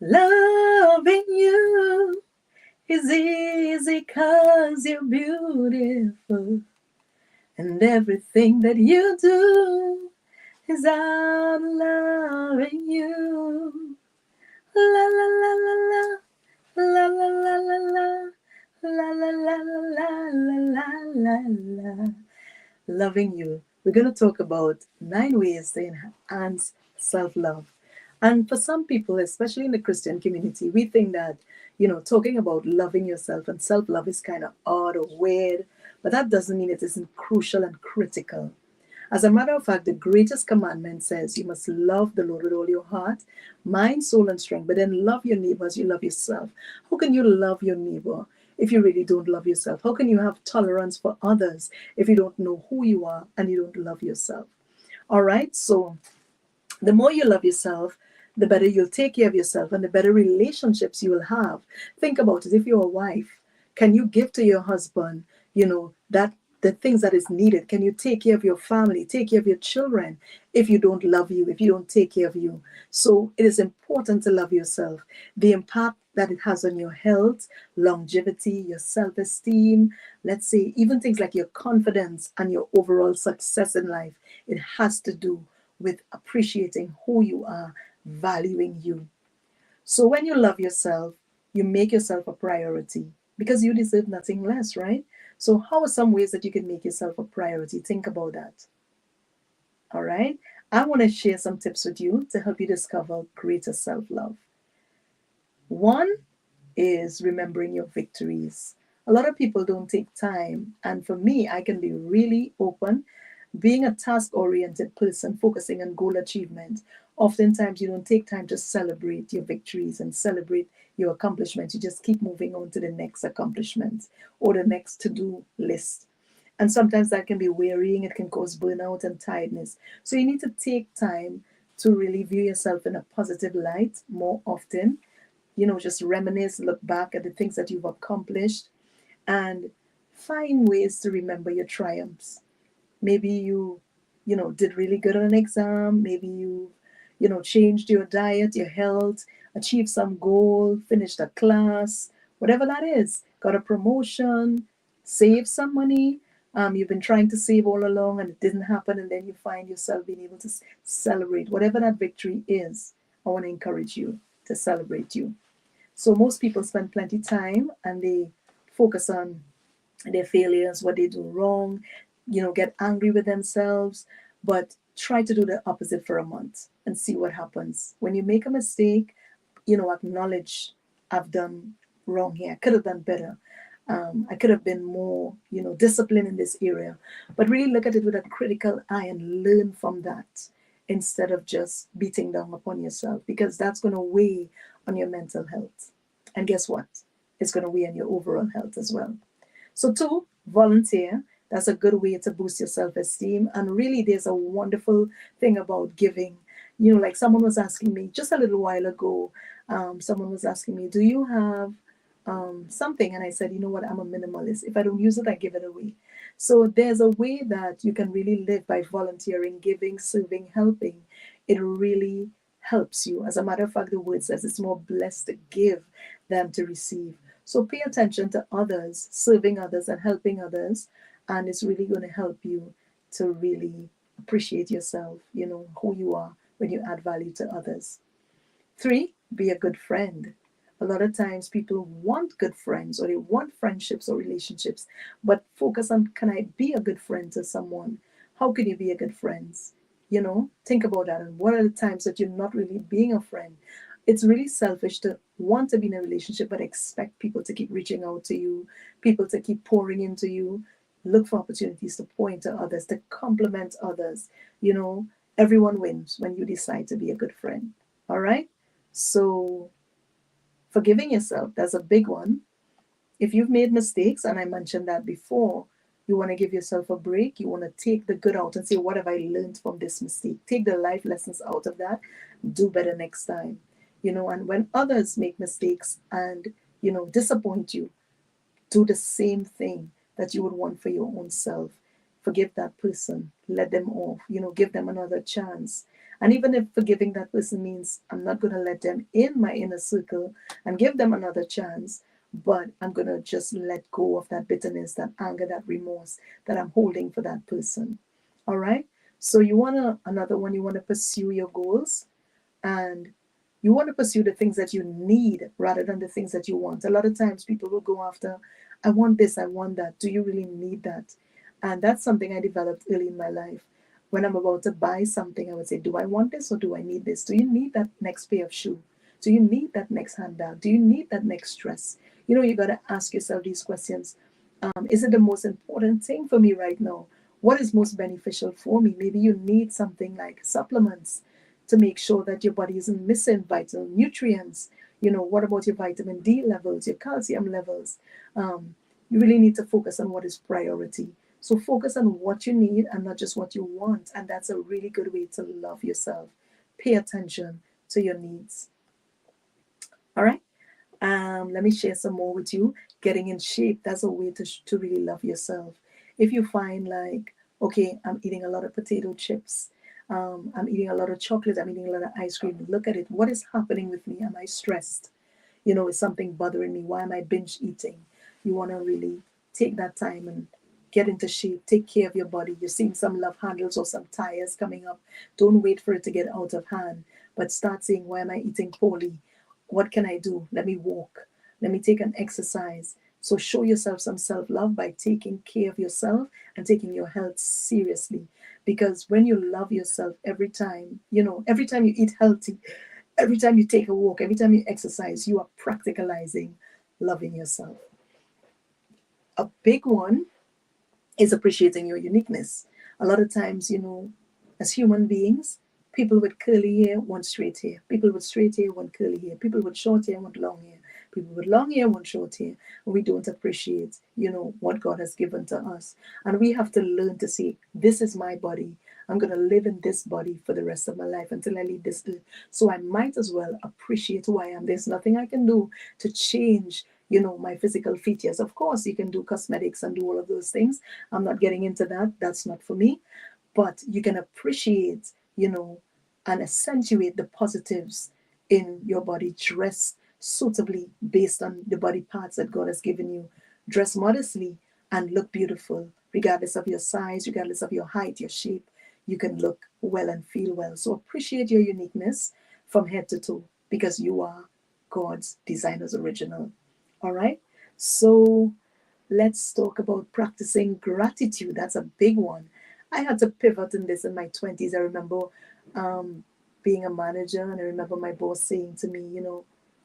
Loving you is easy 'cause you're beautiful. And everything that you do is out loving you. La la la la la. La la la la la. La la la la la la la la. Loving you. We're going to talk about 9 ways to enhance self love. And for some people, especially in the Christian community, we think that, talking about loving yourself and self love is kind of odd or weird, but that doesn't mean it isn't crucial and critical. As a matter of fact, the greatest commandment says you must love the Lord with all your heart, mind, soul, and strength, but then love your neighbor as you love yourself. How can you love your neighbor if you really don't love yourself? How can you have tolerance for others if you don't know who you are and you don't love yourself? All right, so the more you love yourself, the better you'll take care of yourself and the better relationships you will have. Think about it. If you're a wife, can you give to your husband, that the things that is needed? Can you take care of your family, take care of your children if you don't love you, if you don't take care of you? So it is important to love yourself. The impact that it has on your health, longevity, your self esteem, let's say even things like your confidence and your overall success in life, it has to do with appreciating who you are, valuing you. So when you love yourself, you make yourself a priority because you deserve nothing less, right? So, how are some ways that you can make yourself a priority? Think about that. All right. I want to share some tips with you to help you discover greater self love. One is remembering your victories. A lot of people don't take time, and for me, I can be really open. Being a task oriented person focusing on goal achievement, oftentimes you don't take time to celebrate your victories and celebrate your accomplishments. You just keep moving on to the next accomplishment or the next to do list. And sometimes that can be wearying, it can cause burnout and tiredness. So you need to take time to really view yourself in a positive light more often. Just reminisce, look back at the things that you've accomplished, and find ways to remember your triumphs. Maybe you did really good on an exam. Maybe you changed your diet, your health, achieved some goal, finished a class, whatever that is, got a promotion, saved some money. You've been trying to save all along and it didn't happen, and then you find yourself being able to celebrate whatever that victory is. I want to encourage you to celebrate you. So most people spend plenty time and they focus on their failures, what they do wrong, get angry with themselves, but try to do the opposite for a month and see what happens. When you make a mistake, acknowledge I've done wrong here. I could have done better. I could have been more, disciplined in this area. But really look at it with a critical eye and learn from that instead of just beating down upon yourself, because that's going to weigh on your mental health. And guess what? It's going to weigh on your overall health as well. So, two, volunteer. That's a good way to boost your self esteem. And really, there's a wonderful thing about giving. Like someone was asking me just a little while ago, someone was asking me, do you have something? And I said, you know what, I'm a minimalist. If I don't use it, I give it away. So, there's a way that you can really live by volunteering, giving, serving, helping. It really helps you. As a matter of fact, the word says it's more blessed to give than to receive. So pay attention to others, serving others and helping others, and it's really going to help you to really appreciate yourself, who you are when you add value to others. Three, be a good friend. A lot of times people want good friends or they want friendships or relationships, but focus on, can I be a good friend to someone? How can you be a good friend? Think about that. And what are the times that you're not really being a friend? It's really selfish to want to be in a relationship but expect people to keep reaching out to you, people to keep pouring into you. Look for opportunities to point to others, to compliment others. Everyone wins when you decide to be a good friend. All right? So, forgiving yourself, that's a big one. If you've made mistakes, and I mentioned that before, you want to give yourself a break. You want to take the good out and say, what have I learned from this mistake? Take the life lessons out of that. Do better next time. And when others make mistakes and, disappoint you, do the same thing that you would want for your own self. Forgive that person. Let them off. Give them another chance. And even if forgiving that person means I'm not going to let them in my inner circle and give them another chance, but I'm going to just let go of that bitterness, that anger, that remorse that I'm holding for that person. All right? So you want to, another one, you want to pursue your goals, and you want to pursue the things that you need rather than the things that you want. A lot of times people will go after, I want this, I want that. Do you really need that? And that's something I developed early in my life. When I'm about to buy something, I would say, do I want this or do I need this? Do you need that next pair of shoe? Do you need that next handbag? Do you need that next dress? You got to ask yourself these questions. Is it the most important thing for me right now? What is most beneficial for me? Maybe you need something like supplements to make sure that your body isn't missing vital nutrients. What about your vitamin D levels, your calcium levels? You really need to focus on what is priority. So focus on what you need and not just what you want. And that's a really good way to love yourself. Pay attention to your needs. All right. Let me share some more with you. Getting in shape, that's a way to really love yourself. If you find like, okay, I'm eating a lot of potato chips, I'm eating a lot of chocolate, I'm eating a lot of ice cream, look at it. What is happening with me? Am I stressed? Is something bothering me? Why am I binge eating? You want to really take that time and get into shape, take care of your body. You're seeing some love handles or some tires coming up. Don't wait for it to get out of hand, but start saying, why am I eating poorly? What can I do? Let me walk. Let me take an exercise. So show yourself some self-love by taking care of yourself and taking your health seriously. Because when you love yourself, every time you eat healthy, every time you take a walk, every time you exercise, you are practicalizing loving yourself. A big one is appreciating your uniqueness. A lot of times, as human beings, people with curly hair want straight hair. People with straight hair want curly hair. People with short hair want long hair. People with long hair want short hair. And we don't appreciate, what God has given to us. And we have to learn to say, this is my body. I'm going to live in this body for the rest of my life until I leave this earth. So I might as well appreciate who I am. There's nothing I can do to change my physical features. Of course, you can do cosmetics and do all of those things. I'm not getting into that. That's not for me. But you can appreciate, and accentuate the positives in your body. Dress suitably based on the body parts that God has given you. Dress modestly and look beautiful, regardless of your size, regardless of your height, your shape. You can look well and feel well. So appreciate your uniqueness from head to toe because you are God's designer's original. All right. So let's talk about practicing gratitude. That's a big one. I had to pivot in this in my 20s. I remember um, being a manager, and I remember my boss saying to me,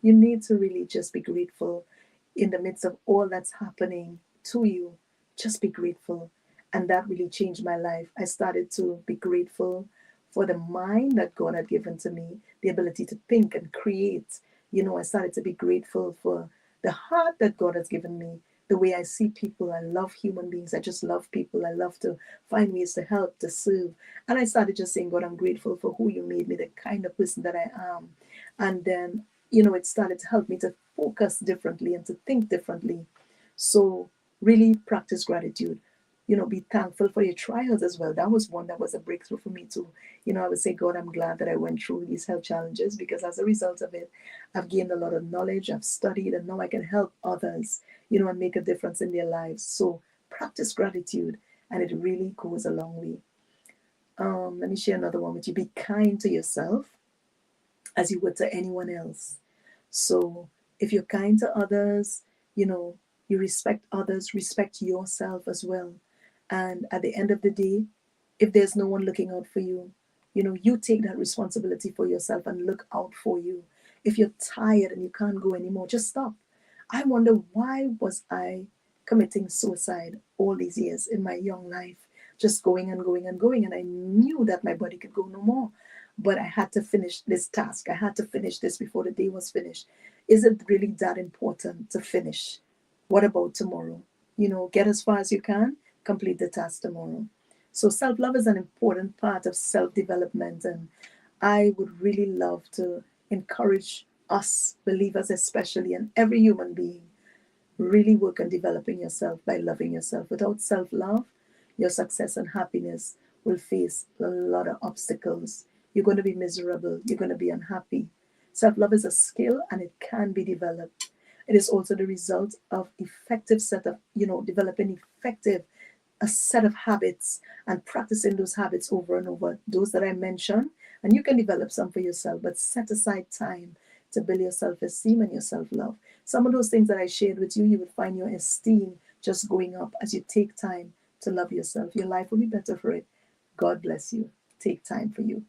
you need to really just be grateful in the midst of all that's happening to you. Just be grateful. And that really changed my life. I started to be grateful for the mind that God had given to me, the ability to think and create. I started to be grateful for the heart that God has given me, the way I see people. I love human beings. I just love people. I love to find ways to help, to serve. And I started just saying, God, I'm grateful for who you made me, the kind of person that I am. And then, it started to help me to focus differently and to think differently. So really practice gratitude. Be thankful for your trials as well. That was one that was a breakthrough for me too. I would say, God, I'm glad that I went through these health challenges because as a result of it, I've gained a lot of knowledge, I've studied, and now I can help others, and make a difference in their lives. So practice gratitude, and it really goes a long way. Let me share another one with you. Be kind to yourself as you would to anyone else. So if you're kind to others, you respect others, respect yourself as well. And at the end of the day, if there's no one looking out for you, you take that responsibility for yourself and look out for you. If you're tired and you can't go anymore, just stop. I wonder, why was I committing suicide all these years in my young life, just going and going and going, and I knew that my body could go no more, but I had to finish this task. I had to finish this before the day was finished. Is it really that important to finish? What about tomorrow? Get as far as you can, complete the task tomorrow. So self-love is an important part of self-development, and I would really love to encourage us believers, especially, and every human being, really work on developing yourself by loving yourself. Without self-love, your success and happiness will face a lot of obstacles. you're going to be miserable. You're going to be unhappy. Self-love is a skill and it can be developed. It is also the result of effective set of, developing effective a set of habits and practicing those habits over and over. Those that I mentioned, and you can develop some for yourself, but set aside time to build your self-esteem and your self-love. Some of those things that I shared with you, you would find your esteem just going up as you take time to love yourself. Your life will be better for it. God bless you. Take time for you.